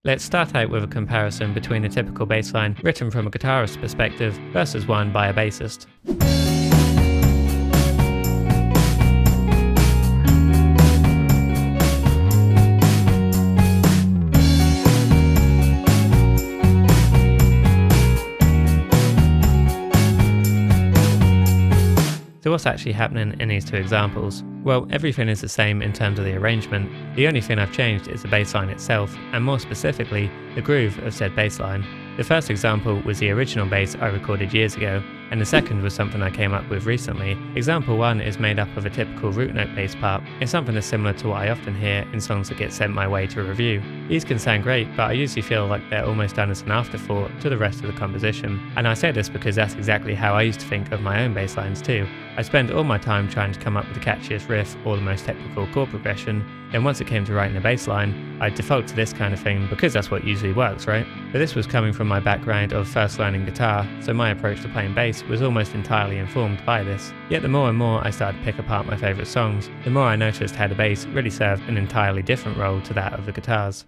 Let's start out with a comparison between a typical bass line written from a guitarist's perspective versus one by a bassist. So what's actually happening in these two examples? Well, everything is the same in terms of the arrangement. The only thing I've changed is the bass line itself, and more specifically, the groove of said bass line. The first example was the original bass I recorded years ago, and the second was something I came up with recently. Example 1 is made up of a typical root note bass part. It's something that's similar to what I often hear in songs that get sent my way to review. These can sound great, but I usually feel like they're almost done as an afterthought to the rest of the composition. And I say this because that's exactly how I used to think of my own bass lines too. I spent all my time trying to come up with the catchiest riff or the most technical chord progression, then once it came to writing a bass line, I'd default to this kind of thing because that's what usually works, right? But this was coming from my background of first learning guitar, so my approach to playing bass was almost entirely informed by this. Yet the more and more I started to pick apart my favourite songs, the more I noticed how the bass really served an entirely different role to that of the guitars.